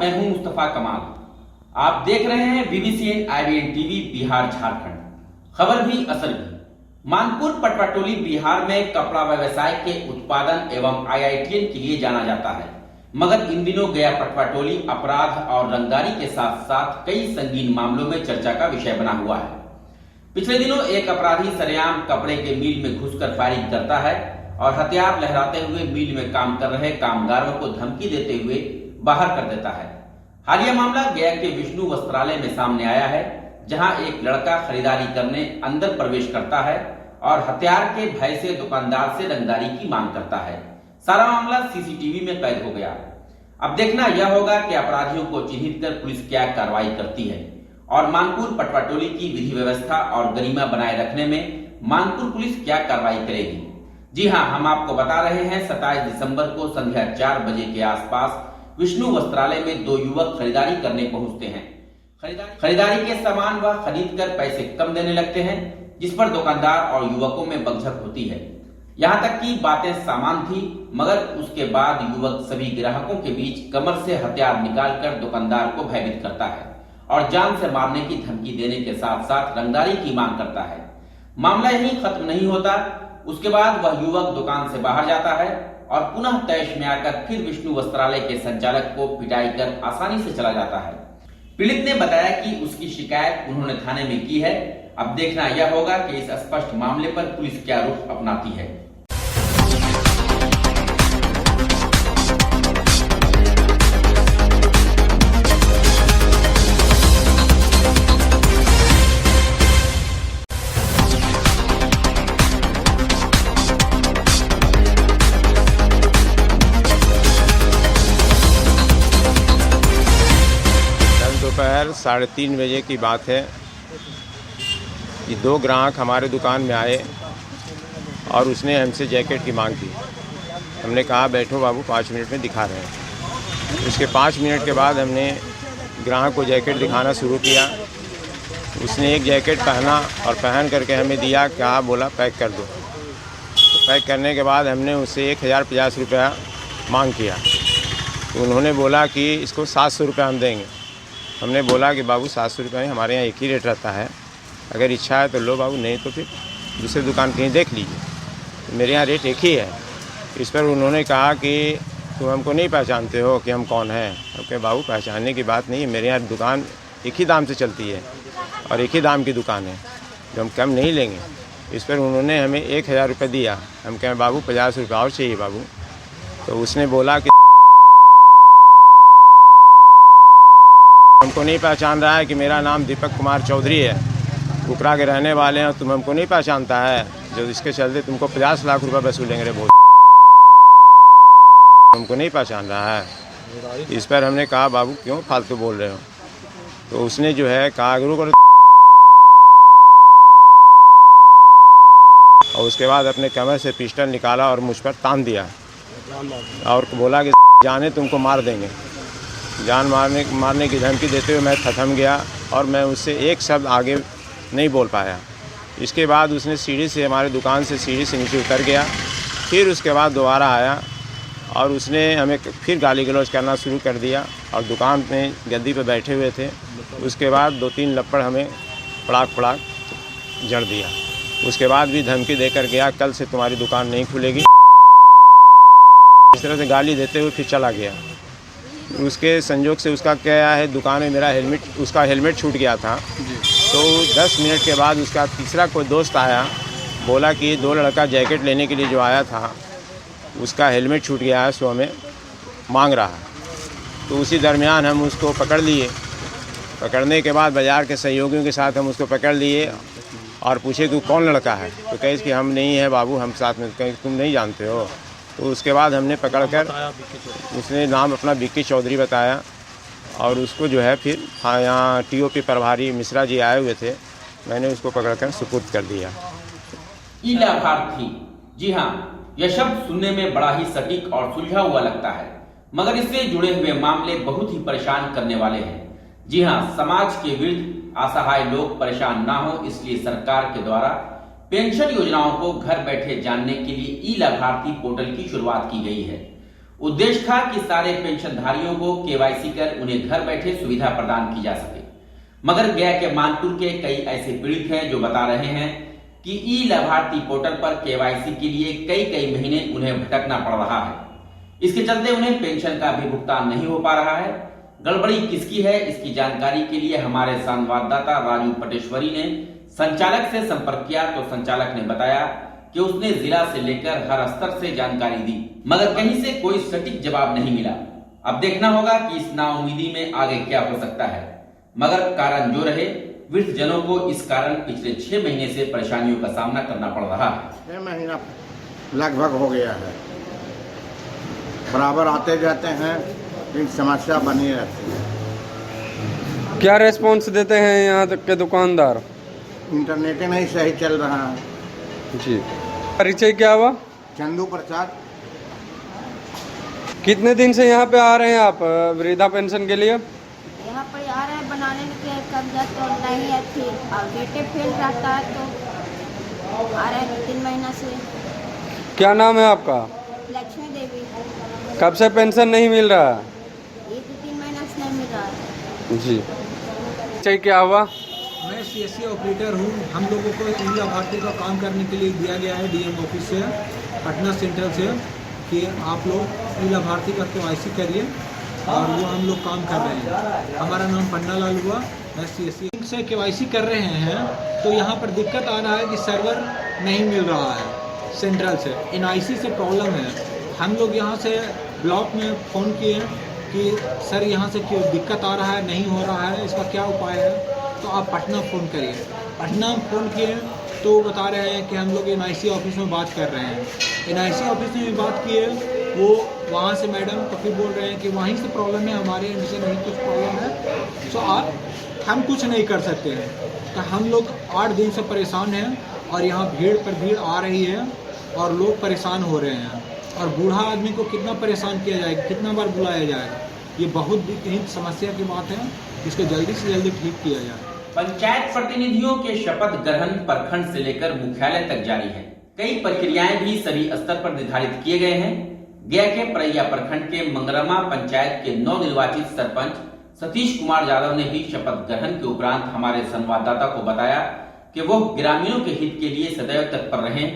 मैं हूं मुस्तफा कमाल। आप देख रहे हैं बीबीसीएन IBN टीवी बिहार झारखंड। खबर भी असर भी। मानपुर पटवाटोली बिहार में कपड़ा व्यवसाय के उत्पादन एवं IITN के लिए जाना जाता है, मगर इन दिनों गया पटवाटोली अपराध और रंगदारी के साथ साथ कई संगीन मामलों में चर्चा का विषय बना हुआ है। पिछले दिनों एक अपराधी सरेआम कपड़े के मिल में घुसकर फायरिंग करता है और हथियार लहराते हुए मिल में काम कर रहे कामगारों को धमकी देते हुए बाहर कर देता है। हालिया मामला गया के विष्णु वस्त्रालय में सामने आया है, जहां एक लड़का खरीदारी करने अंदर प्रवेश करता है और हथियार के भय से दुकानदार से रंगदारी की मांग करता है। सारा मामला CCTV में कैद हो गया। अब देखना यह होगा कि अपराधियों को चिन्हित कर पुलिस क्या कार्रवाई करती है और मानपुर पटवाटोली की विधि व्यवस्था और गरिमा बनाए रखने में मानपुर पुलिस क्या कार्रवाई करेगी। जी हां, हम आपको बता रहे हैं 27 दिसंबर को संध्या 4 बजे के आसपास विष्णु वस्त्रालय में दो युवक खरीदारी करने पहुंचते हैं। खरीदारी के सामान वह खरीद कर पैसे कम देने लगते हैं, जिस पर दुकानदार और युवकों में बकझक होती है। यहाँ तक कि बातें सामान थी, मगर उसके बाद युवक सभी ग्राहकों के बीच कमर से हथियार निकालकर दुकानदार को भयभीत करता है और जान से मारने की धमकी देने के साथ साथ रंगदारी की मांग करता है। मामला यहीं खत्म नहीं होता। उसके बाद वह युवक दुकान से बाहर जाता है और पुनः तैश में आकर फिर विष्णु वस्त्रालय के संचालक को पिटाई कर आसानी से चला जाता है। पीड़ित ने बताया कि उसकी शिकायत उन्होंने थाने में की है। अब देखना यह होगा कि इस स्पष्ट मामले पर पुलिस क्या रुख अपनाती है। दोपहर 3:30 बजे की बात है कि दो ग्राहक हमारे दुकान में आए और उसने हमसे जैकेट की मांग की। हमने कहा बैठो बाबू, 5 मिनट में दिखा रहे हैं। उसके 5 मिनट के बाद हमने ग्राहक को जैकेट दिखाना शुरू किया। उसने एक जैकेट पहना और पहन करके हमें दिया। कहा, बोला पैक कर दो। तो पैक करने के बाद हमने उससे 1050 रुपया मांग किया। तो उन्होंने बोला कि इसको 700 रुपये हम देंगे। हमने बोला कि बाबू 700 रुपये हमारे यहाँ एक ही रेट रहता है, अगर इच्छा है तो लो बाबू, नहीं तो फिर दूसरे दुकान कहीं देख लीजिए, मेरे यहाँ रेट एक ही है। इस पर उन्होंने कहा कि तुम हमको नहीं पहचानते हो कि हम कौन हैं। ओके बाबू, पहचानने की बात नहीं है, मेरे यहाँ दुकान एक ही दाम से चलती है और एक ही दाम की दुकान है, जो हम कम नहीं लेंगे। इस पर उन्होंने हमें 1000 रुपये दिया। हम कहें बाबू 50 रुपये और चाहिए बाबू। तो उसने बोला कि हमको नहीं पहचान रहा है कि मेरा नाम दीपक कुमार चौधरी है, कुकरा के रहने वाले हैं, तुम हमको नहीं पहचानता है, जो इसके चलते तुमको 50 लाख रुपए वसूलेंगे रे। बहुत हमको नहीं पहचान रहा है। इस पर हमने कहा बाबू क्यों फालतू बोल रहे हो। तो उसने जो है कहा गुरु को, और उसके बाद अपने कमर से पिस्टल निकाला और मुझ पर तान दिया और बोला कि जाने तुमको मार देंगे। जान मारने की धमकी देते हुए मैं थथम गया और मैं उससे एक शब्द आगे नहीं बोल पाया। इसके बाद उसने सीढ़ी से, हमारे दुकान से सीढ़ी से नीचे उतर गया। फिर उसके बाद दोबारा आया और उसने हमें फिर गाली गलौज करना शुरू कर दिया और दुकान में गद्दी पे बैठे हुए थे। उसके बाद 2-3 लपड़ हमें पड़ाक जड़ दिया। उसके बाद भी धमकी देकर गया, कल से तुम्हारी दुकान नहीं खुलेगी। इस तरह से गाली देते हुए फिर चला गया। उसके संजोग से उसका क्या है, दुकान में मेरा उसका हेलमेट छूट गया था। तो 10 मिनट के बाद उसका तीसरा कोई दोस्त आया, बोला कि 2 लड़का जैकेट लेने के लिए जो आया था उसका हेलमेट छूट गया है, सो हमें मांग रहा है। तो उसी दरमियान हम उसको पकड़ लिए। पकड़ने के बाद बाज़ार के सहयोगियों के साथ हम उसको पकड़ लिए और पूछे तू कौन लड़का है। तो कहे कि हम नहीं है बाबू, हम साथ में। कहीं तुम नहीं जानते हो। तो उसके बाद हमने पकड़कर, उसने नाम अपना विक्की चौधरी बताया और उसको जो है फिर यहाँ TOP प्रभारी मिश्रा जी आए हुए थे, मैंने उसको पकड़कर सुपुर्द कर दिया। लाभार्थी, जी हाँ, यह शब्द सुनने में बड़ा ही सटीक और सुलझा हुआ लगता है, मगर इससे जुड़े हुए मामले बहुत ही परेशान करने वाले हैं। जी हाँ, समाज के विरुद्ध असहाय लोग परेशान ना हो, इसलिए सरकार के द्वारा पेंशन योजनाओं को घर बैठे जानने के लिए ई लाभार्थी पोर्टल की शुरुआत की गई है। उद्देश्य था कि सारे पेंशनधारियों को केवाईसी कर उन्हें घर बैठे सुविधा प्रदान की जा सके। मगर गया के मानपुर के कई ऐसे पीड़ित हैं जो बता रहे हैं कि ई लाभार्थी पोर्टल पर केवाईसी के लिए कई महीने उन्हें भटकना पड़ रहा है। इसके चलते उन्हें पेंशन का भी भुगतान नहीं हो पा रहा है। गड़बड़ी किसकी है, इसकी जानकारी के लिए हमारे संवाददाता राजू पटेश्वरी ने संचालक से संपर्क किया तो संचालक ने बताया कि उसने जिला से लेकर हर स्तर से जानकारी दी, मगर कहीं से कोई सटीक जवाब नहीं मिला। अब देखना होगा कि इस नाउम्मीदी में आगे क्या हो सकता है, मगर कारण जो रहे, वृद्ध जनों को इस कारण पिछले 6 महीने से परेशानियों का सामना करना पड़ रहा है। 6 महीना लगभग हो गया है, बराबर आते जाते हैं, लेकिन समस्या बनी रहती है। क्या रेस्पॉन्स देते हैं यहाँ तक के दुकानदार? इंटरनेट नहीं सही चल रहा है। जी, परिचय क्या हुआ? चंदू प्रसाद। कितने दिन से यहाँ पे आ रहे हैं आप वृद्धा पेंशन के लिए? यहाँ पर आ रहे हैं बनाने के कब्जा तो नहीं है थी और बेटे फेल रहता है तो आ रहे हैं 3 महीना से। क्या नाम है आपका? लक्ष्मी देवी। कब से पेंशन नहीं मिल रहा है? ये 3 महीना से नहीं मिल रहा है। जी, परिचय क्या हुआ? मैं सीएससी ऑपरेटर हूँ। हम लोगों को ई लाभार्थी का काम करने के लिए दिया गया है डीएम ऑफिस से, पटना सेंट्रल से, कि आप लोग ई लाभार्थी का केवाईसी करिए, और वो हम लोग काम कर रहे हैं। हमारा नाम पन्नालाल हुआ, मैं सीएससी से केवाईसी कर रहे हैं। तो यहाँ पर दिक्कत आ रहा है कि सर्वर नहीं मिल रहा है सेंट्रल से, एनआईसी से प्रॉब्लम है। हम लोग यहाँ से ब्लॉक में फ़ोन किए कि सर यहाँ से क्यों दिक्कत आ रहा है, नहीं हो रहा है, इसका क्या उपाय है, तो आप पटना फ़ोन करिए। पटना फ़ोन किए तो बता रहे हैं कि हम लोग एनआईसी ऑफिस में बात कर रहे हैं। एनआईसी ऑफिस में बात किए, वो वहाँ से मैडम तो फिर बोल रहे हैं कि वहीं से प्रॉब्लम है, हमारे एंड से नहीं कुछ प्रॉब्लम है, सो आप हम कुछ नहीं कर सकते हैं। तो हम लोग 8 दिन से परेशान हैं, और यहाँ भीड़ पर भीड़ आ रही है और लोग परेशान हो रहे हैं। और बूढ़ा आदमी को कितना परेशान किया जाएगा, कितना बार बुलाया जाएगा, ये बहुत ही समस्या की बात है। इसको जल्दी से जल्दी ठीक किया जाए। पंचायत प्रतिनिधियों के शपथ ग्रहण प्रखंड से लेकर मुख्यालय तक जारी है। कई प्रक्रियाएं भी सभी स्तर पर निर्धारित किए गए हैं। गया के परैया प्रखंड के मंगरमा पंचायत के नवनिर्वाचित सरपंच सतीश कुमार यादव ने भी शपथ ग्रहण के उपरांत हमारे संवाददाता को बताया कि वो ग्रामीणों के हित के लिए सदैव तत्पर रहे,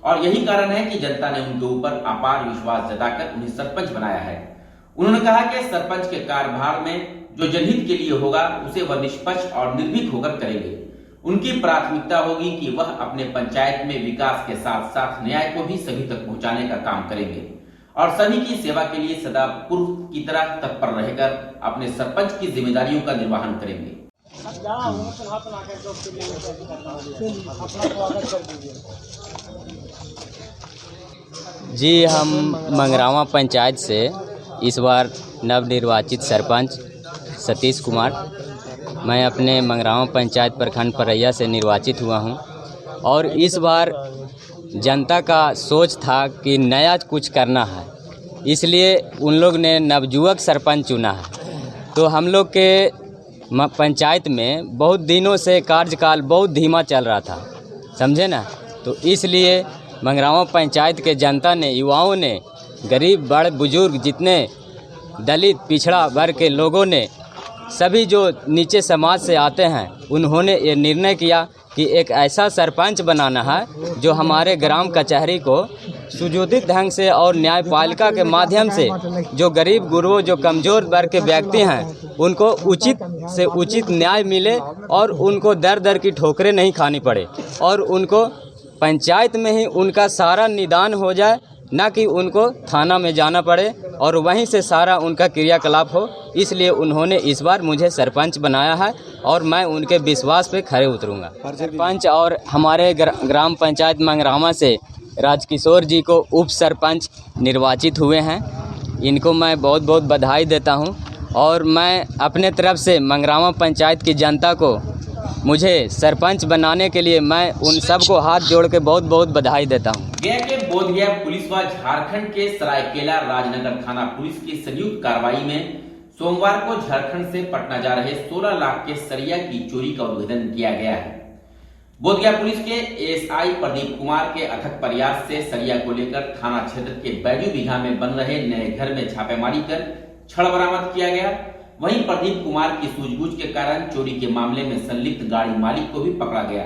और यही कारण है कि जनता ने उनके ऊपर अपार विश्वास जताकर उन्हें सरपंच बनाया है। उन्होंने कहा कि सरपंच के कार्यभार में जो जनहित के लिए होगा उसे वह निष्पक्ष और निर्भीक होकर करेंगे। उनकी प्राथमिकता होगी कि वह अपने पंचायत में विकास के साथ साथ न्याय को भी सभी तक पहुंचाने का काम करेंगे, और सभी की सेवा के लिए सदा पूर्व की तरह तत्पर रहकर अपने सरपंच की जिम्मेदारियों का निर्वहन करेंगे। जी, हम मंगरावा पंचायत से इस बार नवनिर्वाचित सरपंच सतीश कुमार, मैं अपने मंगरावा पंचायत प्रखंड परैया से निर्वाचित हुआ हूं, और इस बार जनता का सोच था कि नया कुछ करना है, इसलिए उन लोग ने नवयुवक सरपंच चुना है। तो हम लोग के पंचायत में बहुत दिनों से कार्यकाल बहुत धीमा चल रहा था, समझे ना। तो इसलिए मंगरावा पंचायत के जनता ने, युवाओं ने, गरीब बड़े बुजुर्ग, जितने दलित पिछड़ा वर्ग के लोगों ने, सभी जो नीचे समाज से आते हैं, उन्होंने ये निर्णय किया कि एक ऐसा सरपंच बनाना है जो हमारे ग्राम कचहरी को सुयोजित ढंग से और न्यायपालिका के माध्यम से जो गरीब गुरुओं, जो कमज़ोर वर्ग के व्यक्ति हैं, उनको उचित से उचित न्याय मिले और उनको दर दर की ठोकरें नहीं खानी पड़े, और उनको पंचायत में ही उनका सारा निदान हो जाए, ना कि उनको थाना में जाना पड़े और वहीं से सारा उनका क्रियाकलाप हो। इसलिए उन्होंने इस बार मुझे सरपंच बनाया है, और मैं उनके विश्वास पे खरे उतरूंगा। सरपंच और हमारे ग्राम पंचायत मंगरावा से राजकिशोर जी को उप सरपंच निर्वाचित हुए हैं। इनको मैं बहुत बहुत बधाई देता हूं, और मैं अपने तरफ से मंगरावा पंचायत की जनता को मुझे सरपंच बनाने के लिए मैं उन सबको हाथ जोड़ के बहुत बहुत बधाई देता हूं। गया के बोधगया पुलिस व झारखंड के सरायकेला राजनगर थाना पुलिस की संयुक्त कार्रवाई में सोमवार को झारखंड से पटना जा रहे 16 लाख के सरिया की चोरी का उद्भेदन किया गया है। बोधगया पुलिस के एएसआई प्रदीप कुमार के अथक प्रयास से सरिया को लेकर थाना क्षेत्र के बैजू बीघा में बन रहे नए घर में छापेमारी कर छड़ बरामद किया गया। वहीं प्रदीप कुमार की सूझबूझ के कारण चोरी के मामले में संलिप्त गाड़ी मालिक को भी पकड़ा गया।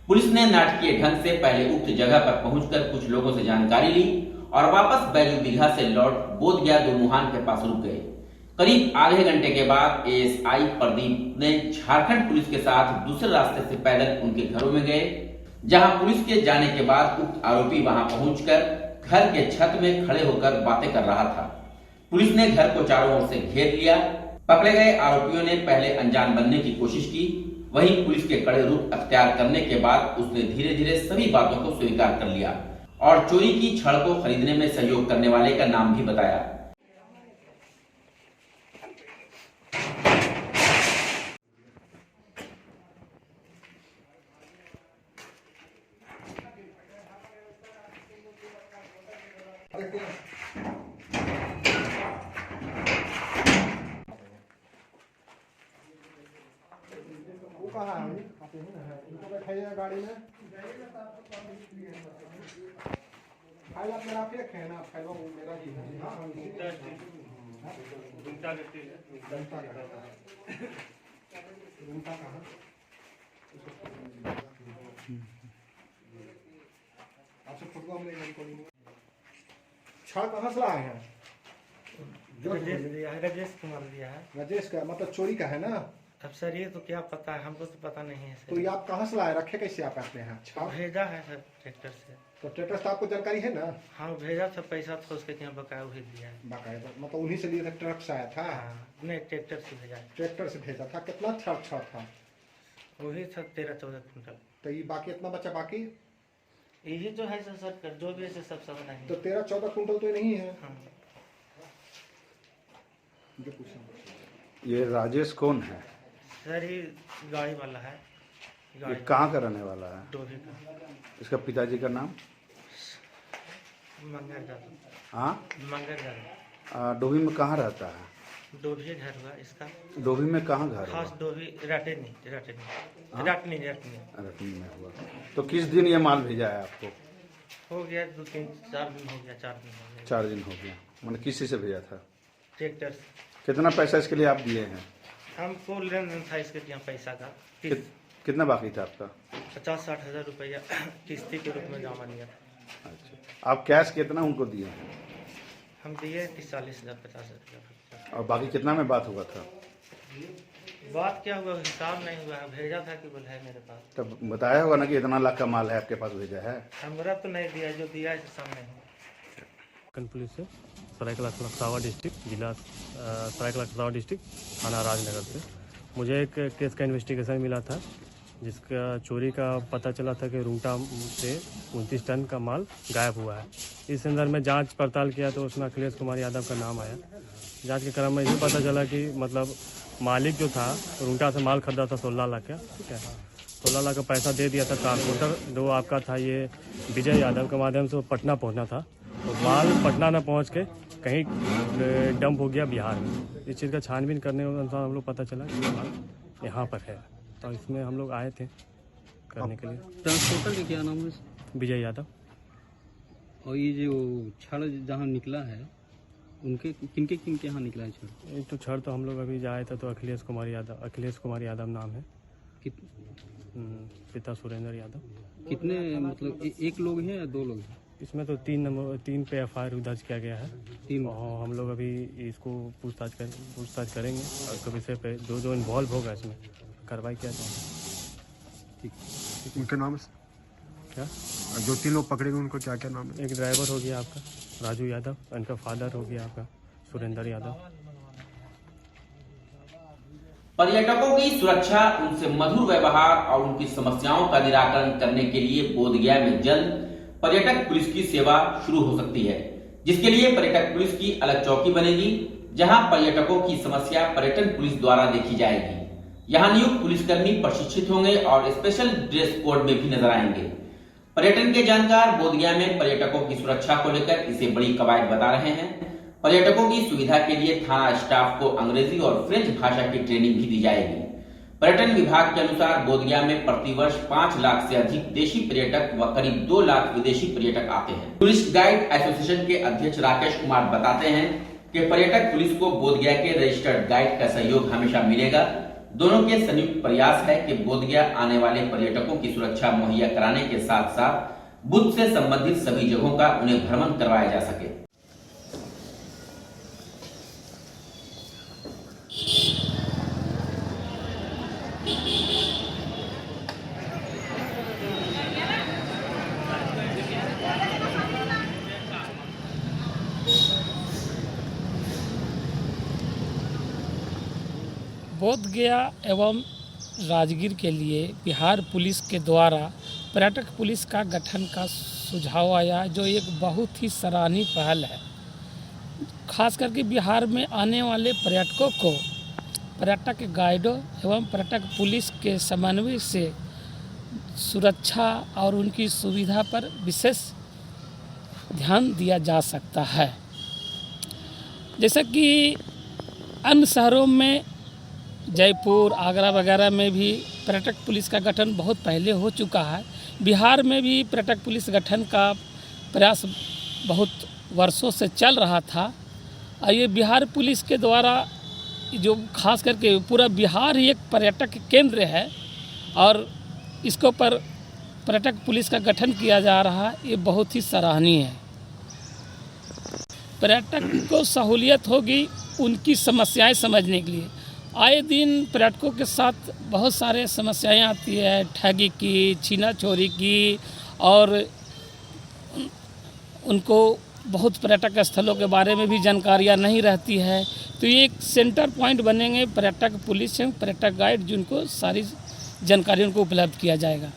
पुलिस ने नाटकीय ढंग से पहले उक्त जगह पर पहुंचकर कुछ लोगों से जानकारी ली और वापस बैजू बीघा से लौट बोधगया दो मुहान के पास रुक गए। करीब आधे घंटे के बाद एएसआई प्रदीप ने झारखंड पुलिस के साथ दूसरे रास्ते से पैदल उनके घरों में गए, जहां पुलिस के जाने के बाद उक्त आरोपी वहां पहुंचकर घर के छत में खड़े होकर बातें कर रहा था। पुलिस ने घर को चारों ओर से घेर लिया। पकड़े गए आरोपियों ने पहले अनजान बनने की कोशिश की, वहीं पुलिस के कड़े रुख अख्तियार करने के बाद उसने धीरे धीरे सभी बातों को स्वीकार कर लिया और चोरी की छड़ को खरीदने में सहयोग करने वाले का नाम भी बताया। वो कहाँ है? इनको बैठाइएगा गाड़ी में। फाइल आप मेरा फेंक है ना, फाइल वो मेरा ही है। हाँ, कहाँ? आपसे फोटो हम लेंगे। छड़ कहाँ से लाए हैं? राजेश कुमार दिया है। राजेश का मतलब चोरी का है ना? अब सर ये तो क्या पता है, हमको तो पता नहीं है सर। तो ये आप कहाँ से लाए, रखे कैसे आप अपने यहाँ? छड़ भेजा है सर ट्रैक्टर से। तो ट्रैक्टर से आपको जानकारी है ना? हाँ भेजा था, पैसा था उसके यहाँ बकाया वही दिया है। बकाया मतलब उन्हीं से लिए थे, ट्रक से आया था? हाँ नहीं ट्रैक्टर से भेजा है। ट्रैक्टर से भेजा था। कितना छड़ था? वही था 13-14 कुंटल। तो ये बाकी इतना बचा बाकी? यही जो है सर जो भी है सब नहीं। तो 13-14 कुंटल तो नहीं है। हाँ। जो पूछा ये राजेश कौन है? सर ये गाड़ी वाला है। ये कहाँ का रहने वाला है? डोभी का। इसका पिताजी का नाम? मंगर जादव। हाँ, मंगर जादव। डोभी में कहाँ रहता है? डोभी घर हुआ इसका। डोभी में कहाँ घर खास हुआ? डोभी राटनी रटनी में हुआ। तो किस दिन ये माल भेजा है आपको? हो गया 2-3-4 दिन हो गया। 4 दिन हो गया। 4 दिन हो गया। मैंने किसी से भेजा था? ट्रैक्टर से। कितना पैसा इसके लिए आप दिए हैं? हमको लेन देन था इसके यहाँ पैसा का। कितना बाकी था आपका? 50-60 हज़ार रुपया किस्ती के रूप में जमा लिया था। अच्छा, आप कैश कितना उनको दिए हैं? हम दिए 40,000-50,000 रुपया। और बाकी कितना में बात हुआ था? बात क्या हुआ हिसाब नहीं हुआ, भेजा था कि बोला है मेरे पास। तब बताया होगा ना कि इतना लाख का माल है आपके पास भेजा है? हमरा तो नहीं दिया, जो दिया है सामने है। पुलिस से सरायकला खरसावां डिस्ट्रिक्ट, जिला सरायकला खरसावां डिस्ट्रिक्ट, थाना राजनगर से मुझे एक केस का इन्वेस्टिगेशन मिला था, जिसका चोरी का पता चला था कि रूंटा से 29 टन का माल गायब हुआ है। इस संदर्भ में जांच पड़ताल किया तो उसमें अखिलेश कुमार यादव का नाम आया। जांच के क्रम में ये पता चला कि मतलब मालिक जो था रूंटा से माल खरीदा था 16 लाख का, ठीक है। 16 लाख का पैसा दे दिया था। ट्रांसपोर्टर जो आपका था ये विजय यादव के माध्यम से वो पटना पहुँचना था, तो माल पटना न पहुँच के कहीं डंप हो गया बिहार में। इस चीज़ का छानबीन करने के अनुसार हम लोग पता चला कि माल यहाँ पर है, तो इसमें हम लोग आए थे करने के लिए। ट्रांसपोर्टर का क्या नाम है? विजय यादव। और ये जो छड़ जहाँ निकला है उनके किनके यहाँ निकला है छड़? एक तो छड़ तो हम लोग अभी जाए थे तो अखिलेश कुमार यादव नाम है। पिता सुरेंद्र यादव। कितने मतलब एक लोग हैं या 2 लोग हैं? इसमें तो 3 पे FIR दर्ज किया गया है। 3। और हम लोग अभी इसको पूछताछ करेंगे और कभी से पे जो इन्वॉल्व होगा इसमें कार्रवाई किया जाएगा। ठीक। उनके नाम क्या? जो 3 लोग पकड़े गए उनको क्या क्या नाम है? एक ड्राइवर हो गया आपका राजू यादव, उनका फादर हो गया आपका सुरेंद्र यादव। पर्यटकों की सुरक्षा, उनसे मधुर व्यवहार और उनकी समस्याओं का निराकरण करने के लिए बोधगया में जल्द पर्यटक पुलिस की सेवा शुरू हो सकती है, जिसके लिए पर्यटक पुलिस की अलग चौकी बनेगी, जहां पर्यटकों की समस्या पर्यटन पुलिस द्वारा देखी जाएगी। यहां नियुक्त पुलिसकर्मी प्रशिक्षित होंगे और स्पेशल ड्रेस कोड में भी नजर आएंगे। पर्यटन के जानकार बोधगया में पर्यटकों की सुरक्षा को लेकर इसे बड़ी कवायद बता रहे हैं। पर्यटकों की सुविधा के लिए थाना स्टाफ को अंग्रेजी और फ्रेंच भाषा की ट्रेनिंग भी दी जाएगी। पर्यटन विभाग के अनुसार बोधगया में प्रतिवर्ष 5 लाख से अधिक देशी पर्यटक व करीब 2 लाख विदेशी पर्यटक आते हैं। टूरिस्ट गाइड एसोसिएशन के अध्यक्ष राकेश कुमार बताते हैं कि पर्यटक पुलिस को बोधगया के रजिस्टर्ड गाइड का सहयोग हमेशा मिलेगा। दोनों के संयुक्त प्रयास है कि बोधगया आने वाले पर्यटकों की सुरक्षा मुहैया कराने के साथ साथ बुद्ध से संबंधित सभी जगहों का उन्हें भ्रमण करवाया जा सके। बोधगया एवं राजगीर के लिए बिहार पुलिस के द्वारा पर्यटक पुलिस का गठन का सुझाव आया, जो एक बहुत ही सराहनीय पहल है। खास करके बिहार में आने वाले पर्यटकों को पर्यटक गाइडों एवं पर्यटक पुलिस के समन्वय से सुरक्षा और उनकी सुविधा पर विशेष ध्यान दिया जा सकता है। जैसा कि अन्य शहरों में जयपुर, आगरा वगैरह में भी पर्यटक पुलिस का गठन बहुत पहले हो चुका है, बिहार में भी पर्यटक पुलिस गठन का प्रयास बहुत वर्षों से चल रहा था। और ये बिहार पुलिस के द्वारा जो खास करके पूरा बिहार ही एक पर्यटक केंद्र है और इसके ऊपर पर्यटक पुलिस का गठन किया जा रहा है, ये बहुत ही सराहनीय है। पर्यटक को सहूलियत होगी उनकी समस्याएं समझने के लिए। आए दिन पर्यटकों के साथ बहुत सारे समस्याएं आती है, ठगी की, छीना छोरी की, और उनको बहुत पर्यटक स्थलों के बारे में भी जानकारियां नहीं रहती है। तो ये एक सेंटर पॉइंट बनेंगे पर्यटक पुलिस एवं पर्यटक गाइड, जिनको सारी जानकारी उनको उपलब्ध किया जाएगा।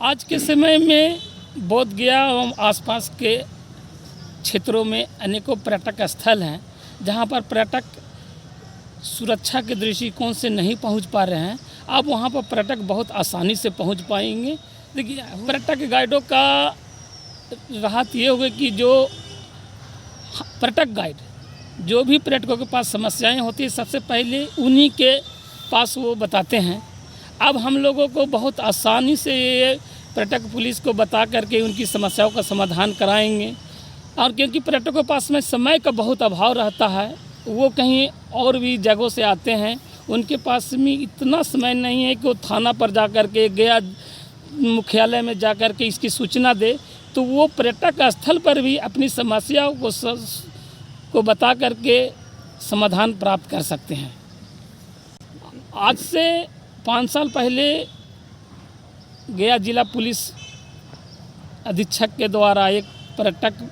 आज के समय में बोधगया एवं आसपास के क्षेत्रों में अनेकों पर्यटक स्थल हैं जहां पर पर्यटक सुरक्षा के दृष्टिकोण से नहीं पहुंच पा रहे हैं। अब वहां पर पर्यटक बहुत आसानी से पहुंच पाएंगे। देखिए, पर्यटक गाइडों का राहत ये होगी कि जो पर्यटक गाइड जो भी पर्यटकों के पास समस्याएं होती है सबसे पहले उन्हीं के पास वो बताते हैं। अब हम लोगों को बहुत आसानी से ये पर्यटक पुलिस को बता करके उनकी समस्याओं का समाधान कराएंगे। और क्योंकि पर्यटकों के पास में समय का बहुत अभाव रहता है, वो कहीं और भी जगहों से आते हैं, उनके पास में इतना समय नहीं है कि वो थाना पर जा कर के, गया मुख्यालय में जा कर के इसकी सूचना दे, तो वो पर्यटक स्थल पर भी अपनी समस्याओं को बता करके समाधान प्राप्त कर सकते हैं। आज से 5 साल पहले गया जिला पुलिस अधीक्षक के द्वारा एक पर्यटक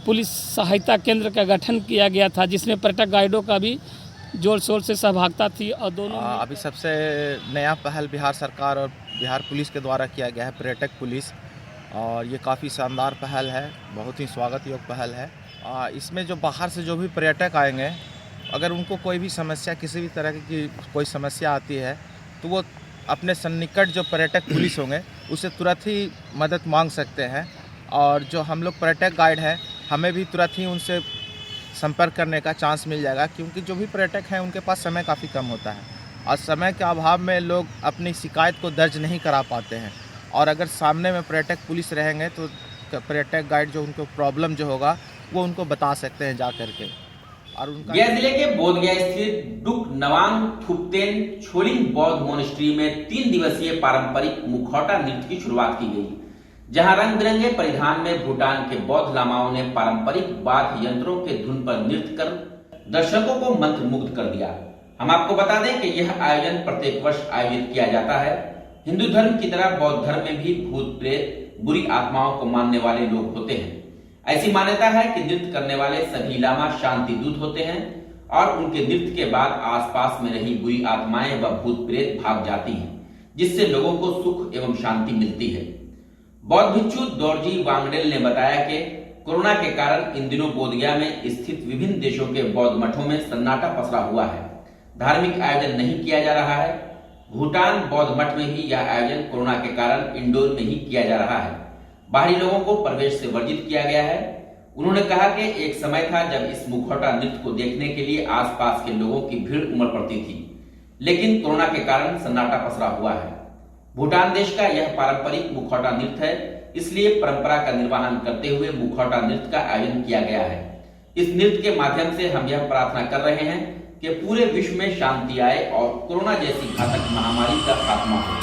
पुलिस सहायता केंद्र का गठन किया गया था, जिसमें पर्यटक गाइडों का भी जोर शोर से सहभागिता थी। और दोनों अभी सबसे नया पहल बिहार सरकार और बिहार पुलिस के द्वारा किया गया है पर्यटक पुलिस, और ये काफ़ी शानदार पहल है, बहुत ही स्वागत योग्य पहल है। इसमें जो बाहर से जो भी पर्यटक आएंगे, अगर उनको कोई भी समस्या, किसी भी तरह की कोई समस्या आती है, तो वो अपने सन्निकट जो पर्यटक पुलिस होंगे उससे तुरंत ही मदद मांग सकते हैं। और जो हम लोग पर्यटक गाइड हैं, हमें भी तुरंत ही उनसे संपर्क करने का चांस मिल जाएगा, क्योंकि जो भी पर्यटक हैं उनके पास समय काफ़ी कम होता है और समय के अभाव में लोग अपनी शिकायत को दर्ज नहीं करा पाते हैं। और अगर सामने में पर्यटक पुलिस रहेंगे तो पर्यटक गाइड जो उनको प्रॉब्लम जो होगा वो उनको बता सकते हैं जा करके। और उनका गया जिले के बोधगया स्थित डुक नवांग थुप्तेन छोलिंग बौद्ध मोनेस्ट्री में 3 दिवसीय पारंपरिक मुखौटा नृत्य की शुरुआत की गई, जहां रंग बिरंगे परिधान में भूटान के बौद्ध लामाओं ने पारंपरिक वाद्य यंत्रों के धुन पर नृत्य कर दर्शकों को मंत्रमुग्ध कर दिया। हम आपको बता दें कि यह आयोजन प्रत्येक वर्ष आयोजित किया जाता है। हिंदू धर्म की तरह बौद्ध धर्म में भी भूत प्रेत, बुरी आत्माओं को मानने वाले लोग होते हैं। ऐसी मान्यता है कि नृत्य करने वाले सभी लामा शांति दूत होते हैं और उनके नृत्य के बाद आसपास में रही बुरी आत्माएं व भूत प्रेत भाग जाती हैं, जिससे लोगों को सुख एवं शांति मिलती है। बौद्ध भिक्षु दोरजी वांगडेल ने बताया कि कोरोना के कारण इन दिनों बोधगया में स्थित विभिन्न देशों के बौद्ध मठों में सन्नाटा पसरा हुआ है, धार्मिक आयोजन नहीं किया जा रहा है। भूटान बौद्ध मठ में भी यह आयोजन कोरोना के कारण इंडोर में ही किया जा रहा है। बाहरी लोगों को प्रवेश से वर्जित किया गया है। उन्होंने कहा कि एक समय था जब इस मुखौटा नृत्य को देखने के लिए आसपास के लोगों की भीड़ उमड़ पड़ती थी, लेकिन कोरोना के कारण सन्नाटा पसरा हुआ है। भूटान देश का यह पारंपरिक मुखौटा नृत्य है, इसलिए परंपरा का निर्वहन करते हुए मुखौटा नृत्य का आयोजन किया गया है। इस नृत्य के माध्यम से हम यह प्रार्थना कर रहे हैं कि पूरे विश्व में शांति आए और कोरोना जैसी घातक महामारी का खात्मा हो।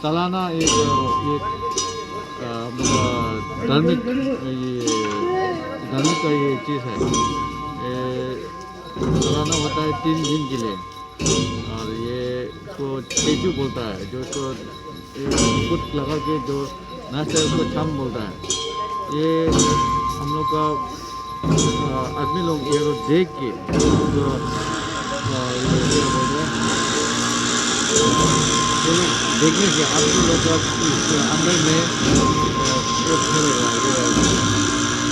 सालाना एक धार्मिक का ये चीज़ है। सालाना होता है 3 दिन के लिए और ये इसको टेजू बोलता है, जो इसको फुट लगा के जो नाचता है उसको छाम बोलता है। ये हम लोग का आदमी लोग ये देख के जो देखने से आप लोग का अंदर में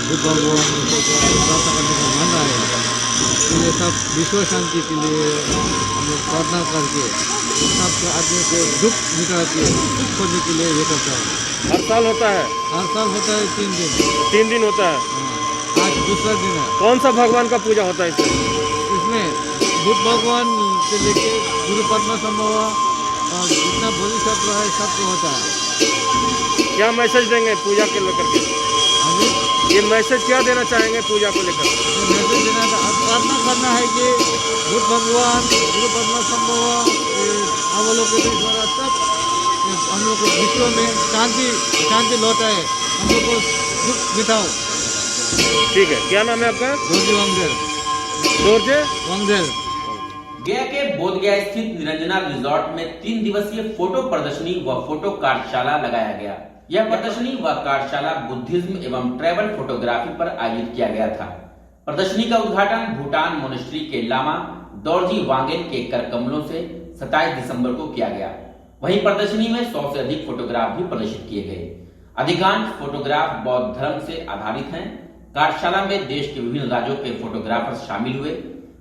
बुद्ध भगवान को प्रार्थना करने का मन आएगा। ये सब विश्व शांति के लिए हम लोग प्रार्थना करके सब आदमी को दुख मिटा के सुख खोजने के लिए ये करता है। हर साल होता है? हर साल होता है 3 दिन। 3 दिन होता है? आज दूसरा दिन है। कौन सा भगवान का पूजा होता है इसमें? बुद्ध भगवान से लेके गुरु पद्मा संभव और जितना बोधिसत्व है सबको होता है। क्या मैसेज देंगे पूजा के लेकर के? ये मैसेज क्या देना चाहेंगे पूजा को लेकर? मैसेज देना प्रार्थना करना है कि बुद्ध भगवान गुरु पद्मा संभव अवलोकनेश्वर सब हम लोग को विश्व में शांति लौटाए, हम लोग को दुख मिटाओ। ठीक है, क्या नाम है आपका? दोरजे वांगदेल। दोरजे वांगदेल। गया के बोधगया स्थित निरंजना रिजॉर्ट में 3 दिवसीय फोटो प्रदर्शनी व फोटो कार्यशाला लगाया गया। यह प्रदर्शनी व कार्यशाला बुद्धिज्म एवं ट्रैवल फोटोग्राफी पर आयोजित किया गया था। प्रदर्शनी का उद्घाटन भूटान मोनेस्ट्री के लामा दोरजी वांगेल के करकमलों से 27 दिसंबर को किया गया। वहीं प्रदर्शनी में 100 से अधिक फोटोग्राफ भी प्रदर्शित किए गए। अधिकांश फोटोग्राफ बौद्ध धर्म से आधारित हैं। कार्यशाला में देश के विभिन्न राज्यों के फोटोग्राफर्स शामिल हुए।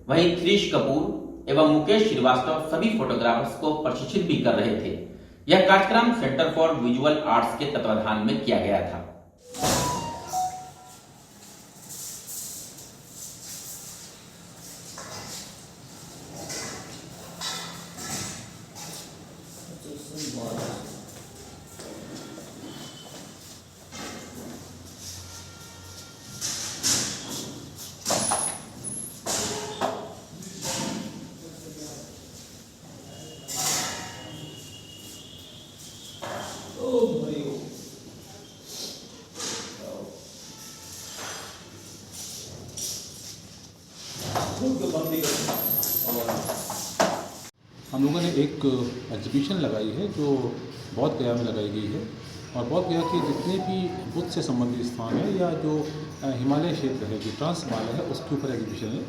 वहीं थ्रिश कपूर एवं मुकेश श्रीवास्तव सभी फोटोग्राफर्स को प्रशिक्षित भी कर रहे थे। यह कार्यक्रम सेंटर फॉर विजुअल आर्ट्स के तत्वाधान में किया गया था। हम लोगों ने एक एग्जीबिशन लगाई है जो बौद्ध गया में लगाई गई है और बौद्ध गया के जितने भी बुद्ध से संबंधित स्थान है या जो हिमालय क्षेत्र है, जो ट्रांस हिमालय है, उसके ऊपर एग्जीबिशन है।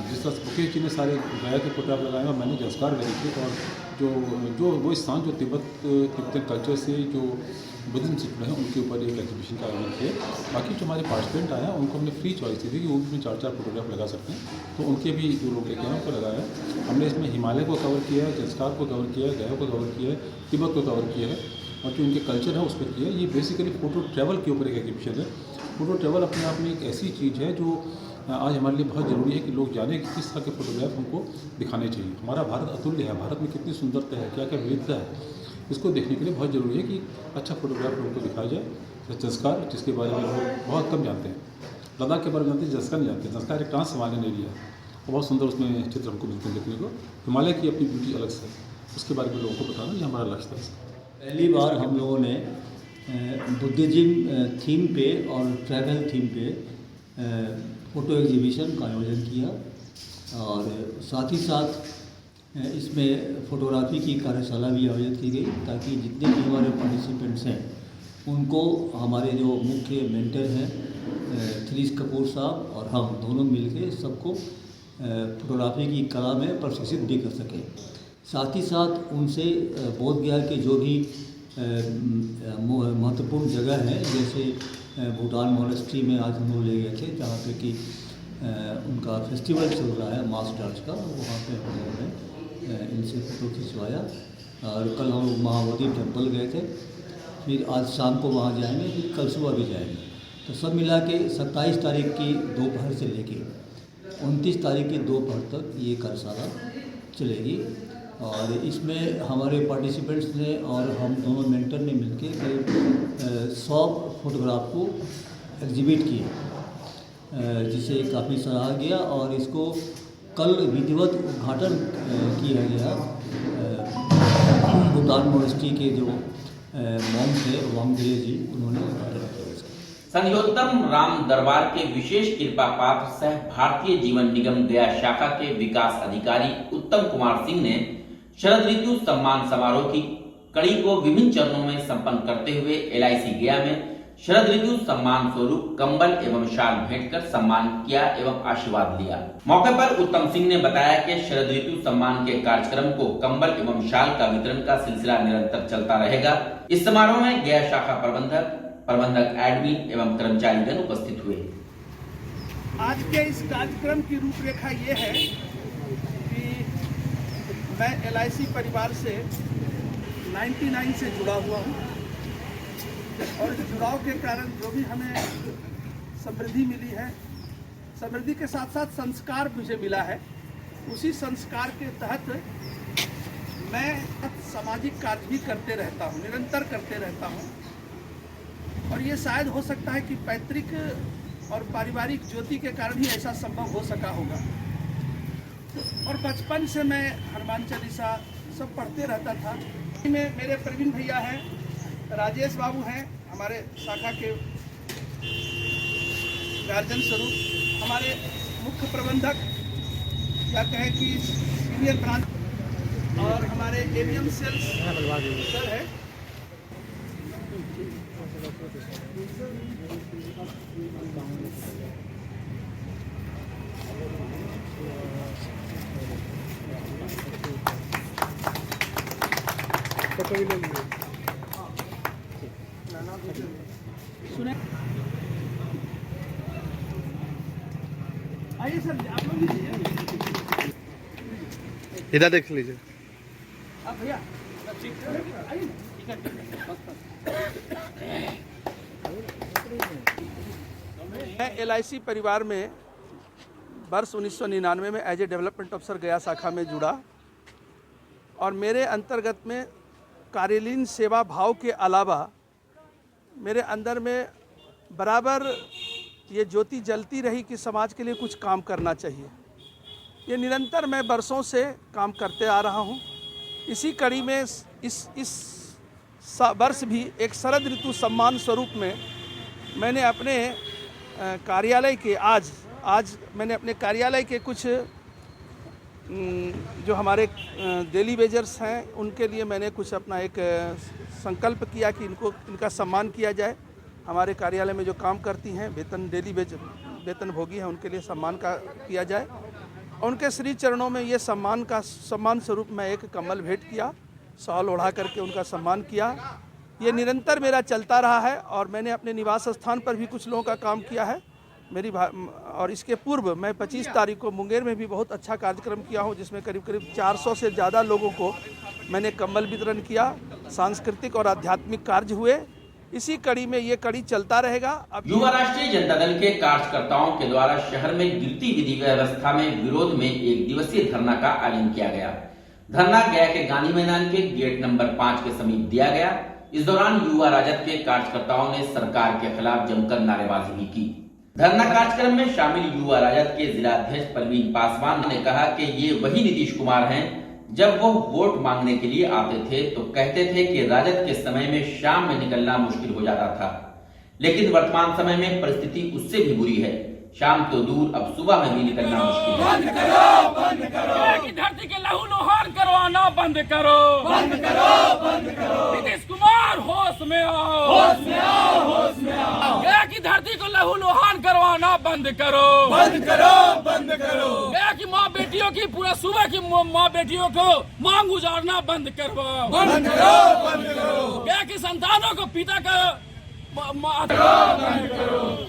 जिस तरह मुकेश जी ने सारे गया के फोटोग्राफ लगाए और मैंने जसकार गई थी और जो वो स्थान जो तिब्बतन कल्चर से जो बुद्धिज्म से जुड़े हैं उनके ऊपर एक एग्जीबिशन का आयोजन किया। बाकी जो हमारे पार्टिसिपेंट आए हैं उनको हमने फ्री चॉइस दी थी कि वो भी 4-4 फोटोग्राफ लगा सकते हैं, तो उनके भी जो लोग लेके आए उनको लगाया है। हमने इसमें हिमालय को कवर किया है, जसकार को कवर किया है, गया को कवर किया है, तिब्बत को कवर किया है और जो उनके कल्चर है उस पर किया है। ये बेसिकली फ़ोटो ट्रैवल के ऊपर एक एग्जीबिशन है। फ़ोटो ट्रैवल अपने आप में एक ऐसी चीज़ है जो आज हमारे लिए बहुत ज़रूरी है कि लोग जाने कि किस तरह के फोटोग्राफ हमको दिखाने चाहिए। हमारा भारत अतुल्य है, भारत में कितनी सुंदरता है, क्या क्या विविधता है, इसको देखने के लिए बहुत ज़रूरी है कि अच्छा फोटोग्राफ लोगों को दिखाया जाए। जसकार जिसके बारे में लोग बहुत कम जानते हैं, लद्दाख के बारे में जानते हैं, जसकार नहीं जानते। जसकार एक ट्रांस हिमालयन एरिया है, बहुत सुंदर उसमें चित्र हमको मिलते हैं देखने को। हिमालय की अपनी ब्यूटी अलग से, उसके बारे में लोगों को बताना ये हमारा लक्ष्य था। पहली बार हम लोगों ने बुद्धिज्म थीम पे और ट्रैवल थीम पे फ़ोटो एग्जीबिशन का आयोजन किया और साथ ही साथ इसमें फ़ोटोग्राफी की कार्यशाला भी आयोजित की गई ताकि जितने भी हमारे पार्टिसिपेंट्स हैं उनको हमारे जो मुख्य मेंटर हैं थ्रिस कपूर साहब और हम दोनों मिलकर सबको फ़ोटोग्राफी की कला में प्रशिक्षित भी कर सकें। साथ ही साथ उनसे बोध गया कि जो भी महत्वपूर्ण जगह है जैसे भूटान मॉनेस्ट्री में आज हम लोग ले गए थे जहाँ पे कि उनका फेस्टिवल चल रहा है मास डांस का, वहाँ पे हम लोगों ने इनसे फ़ोटो खिंचवाया। और कल हम लोग महाबोधि टेम्पल गए थे, फिर आज शाम को वहाँ जाएंगे, फिर कल सुबह भी जाएंगे। तो सब मिला के 27 तारीख की दोपहर से लेके 29 तारीख की दोपहर तक ये कार्यशाला चलेगी और इसमें हमारे पार्टिसिपेंट्स ने और हम दोनों मेंटर ने मिलकर करीब 100 फोटोग्राफ को एग्जिबिट किए, जिसे काफ़ी सराहा गया और इसको कल विधिवत उद्घाटन किया गया। भूटान मॉनेस्ट्री के जो मॉम थे वांगले जी, उन्होंने उद्घाटन किया। संयोत्तम राम दरबार के विशेष कृपा पात्र सह भारतीय जीवन निगम गया शाखा के विकास अधिकारी उत्तम कुमार सिंह ने शरद ऋतु सम्मान समारोह की कड़ी को विभिन्न चरणों में संपन्न करते हुए LIC गया में शरद ऋतु सम्मान स्वरूप कंबल एवं शाल भेंट कर सम्मान किया एवं आशीर्वाद लिया। मौके पर उत्तम सिंह ने बताया कि शरद ऋतु सम्मान के कार्यक्रम को कंबल एवं शाल का वितरण का सिलसिला निरंतर चलता रहेगा। इस समारोह में गया शाखा प्रबंधक एडमिन एवं कर्मचारीगण उपस्थित हुए। आज के इस कार्यक्रम की रूपरेखा ये है कि मैं LIC परिवार से 99 से जुड़ा हुआ हूँ और इस जुड़ाव के कारण जो भी हमें समृद्धि मिली है, समृद्धि के साथ साथ संस्कार मुझे मिला है, उसी संस्कार के तहत मैं सामाजिक कार्य भी करते रहता हूँ, निरंतर करते रहता हूँ। और ये शायद हो सकता है कि पैतृक और पारिवारिक ज्योति के कारण ही ऐसा संभव हो सका होगा। और बचपन से मैं हनुमान चालीसा सब पढ़ते रहता था। में मेरे प्रवीण भैया हैं, राजेश बाबू हैं, हमारे शाखा के गार्जियन स्वरूप, हमारे मुख्य प्रबंधक या कहें कि सीनियर ब्रांच और हमारे AVM सेल्स सर है। सुने आइए सर, आप लोग लीजिए, इधर देख लीजिए आप भैया आइए। मैं LIC परिवार में वर्ष 1999 में एज ए डेवलपमेंट अफसर गया शाखा में जुड़ा और मेरे अंतर्गत में कार्यालयीन सेवा भाव के अलावा मेरे अंदर में बराबर ये ज्योति जलती रही कि समाज के लिए कुछ काम करना चाहिए। ये निरंतर मैं वर्षों से काम करते आ रहा हूँ। इसी कड़ी में इस वर्ष भी एक शरद ऋतु सम्मान स्वरूप में मैंने अपने कार्यालय के आज मैंने अपने कार्यालय के कुछ जो हमारे डेली वेजर्स हैं उनके लिए मैंने कुछ अपना एक संकल्प किया कि इनका सम्मान किया जाए। हमारे कार्यालय में जो काम करती हैं वेतन भोगी हैं, उनके लिए सम्मान का किया जाए। उनके श्री चरणों में ये सम्मान स्वरूप मैं एक कम्बल भेंट किया, शॉल ओढ़ा करके उनका सम्मान किया। ये निरंतर मेरा चलता रहा है और मैंने अपने निवास स्थान पर भी कुछ लोगों का काम किया है और इसके पूर्व मैं 25 तारीख को मुंगेर में भी बहुत अच्छा कार्यक्रम किया हूं, जिसमें करीब 400 से ज़्यादा लोगों को मैंने कंबल वितरण किया। सांस्कृतिक और आध्यात्मिक कार्य हुए। इसी कड़ी में ये कड़ी चलता रहेगा। अब युवा राष्ट्रीय जनता दल के कार्यकर्ताओं के द्वारा शहर में गिरती विधि व्यवस्था में विरोध में 1 दिवसीय धरना का आयोजन किया गया। धरना गया के गांधी मैदान के गेट नंबर 5 के समीप दिया गया। इस दौरान युवा राजद के कार्यकर्ताओं ने सरकार के खिलाफ जमकर नारेबाजी भी की। धरना कार्यक्रम में शामिल युवा राजद के जिला अध्यक्ष परवीन पासवान ने कहा कि ये वही नीतीश कुमार हैं जब वो वोट मांगने के लिए आते थे तो कहते थे कि राजद के समय में शाम में निकलना मुश्किल हो जाता था, लेकिन वर्तमान समय में परिस्थिति उससे भी बुरी है। शाम तो दूर, अब सुबह में भी निकलना मुश्किल है। बंद करो, बंद करो। की धरती के लहू लोहान करवाना बंद करो, बंद करो, बंद करो। नीतीश कुमार होश में आओ, होश में आओ, होश में आओ। गया की धरती को लहू लोहान करवाना बंद करो, बंद करो, बंद करो। गया की माँ बेटियों की पूरा सुबह की माँ बेटियों को मांग उजाड़ना बंद करवाओ, बंद करो, बंद करो। गया की संतानों को पिता का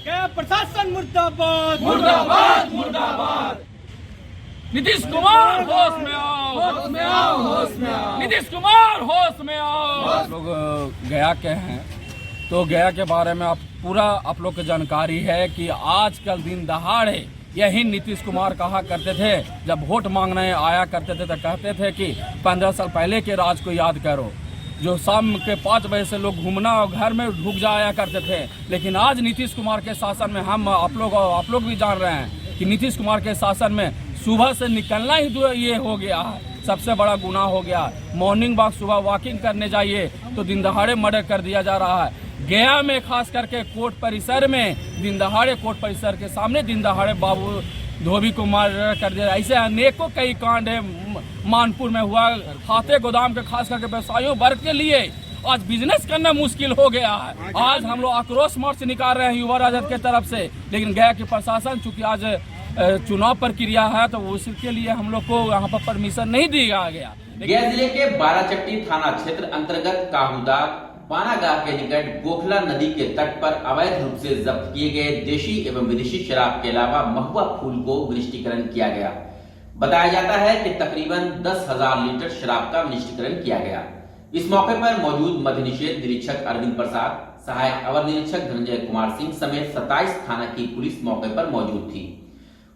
क्या प्रशासन मुर्दाबाद, मुर्दाबाद, मुर्दाबाद। नीतीश कुमार होश में आओ, होश में आओ, होश में आओ। नीतीश कुमार होश में आओ। आप लोग गया के हैं तो गया के बारे में आप लोग को जानकारी है कि आजकल दिन दहाड़े यही नीतीश कुमार कहा करते थे, जब वोट मांगने आया करते थे तो कहते थे कि 15 साल पहले के राज को याद करो, जो शाम के 5 बजे से लोग घूमना और घर में ढुक जाया करते थे। लेकिन आज नीतीश कुमार के शासन में हम आप लोग भी जान रहे हैं कि नीतीश कुमार के शासन में सुबह से निकलना ही ये हो गया है, सबसे बड़ा गुनाह हो गया। मॉर्निंग वॉक, सुबह वॉकिंग करने जाइए तो दिन दहाड़े मर्डर कर दिया जा रहा है। गया में खास करके कोर्ट परिसर में दिन दहाड़े, कोर्ट परिसर के सामने दिन दहाड़े बाबू धोबी को मर्डर कर दिया। ऐसे अनेकों कई कांड है। मानपुर में हुआ, खाते गोदाम के खास करके व्यवसायियों वर्ग के लिए आज बिजनेस करना मुश्किल हो गया है। आज हम लोग आक्रोश मार्च निकाल रहे हैं युवा राजद के तरफ से, लेकिन गया की प्रशासन चूंकि आज चुनाव प्रक्रिया है तो उसके लिए हम लोग को यहाँ पर परमिशन नहीं दिया गया। गया जिले के बाराचट्टी थाना क्षेत्र अंतर्गत काहूदाग पानागाह के निकट गोखला नदी के तट पर अवैध रूप से जब्त किए गए देशी एवं विदेशी शराब के अलावा महुआ फूल को विनिष्टीकरण किया गया। बताया जाता है कि तकरीबन 10,000 लीटर शराब का विनिष्टीकरण किया गया। इस मौके पर मौजूद मद्य निषेध निरीक्षक अरविंद प्रसाद, सहायक अवर निरीक्षक धनंजय कुमार सिंह समेत 27 थाना की पुलिस मौके पर मौजूद थी।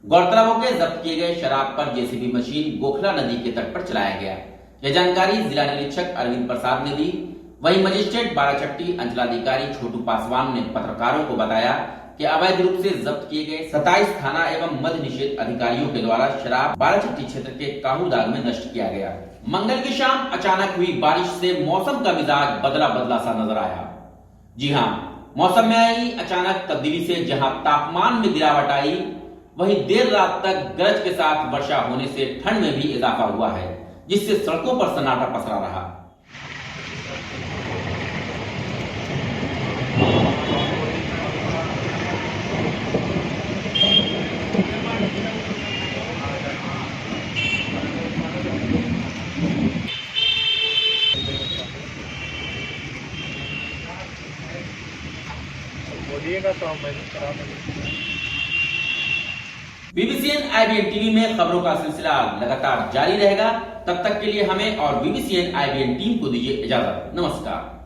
गौरतलब हो कि जब्त किए गए शराब पर जेसीबी मशीन गोखला नदी के तट पर चलाया गया। यह जानकारी जिला निरीक्षक अरविंद प्रसाद ने दी। वहीं मजिस्ट्रेट बाराचट्टी अंचलाधिकारी छोटू पासवान ने पत्रकारों को बताया कि अवैध रूप से जब्त किए गए 27 थाना एवं मद्य निषेध अधिकारियों के द्वारा शराब बाराचट्टी क्षेत्र के काहूदाग में नष्ट किया गया। मंगल की शाम अचानक हुई बारिश से मौसम का मिजाज बदला बदला सा नजर आया। जी हाँ, मौसम में आई अचानक तब्दीली से जहां तापमान में गिरावट आई, वहीं देर रात तक गरज के साथ वर्षा होने से ठंड में भी इजाफा हुआ है, जिससे सड़कों पर सन्नाटा पसरा रहा। बीबीसीएन IBN टीवी में खबरों का सिलसिला लगातार जारी रहेगा। तब तक के लिए हमें और बीबीसीएन IBN टीम को दीजिए इजाजत। नमस्कार।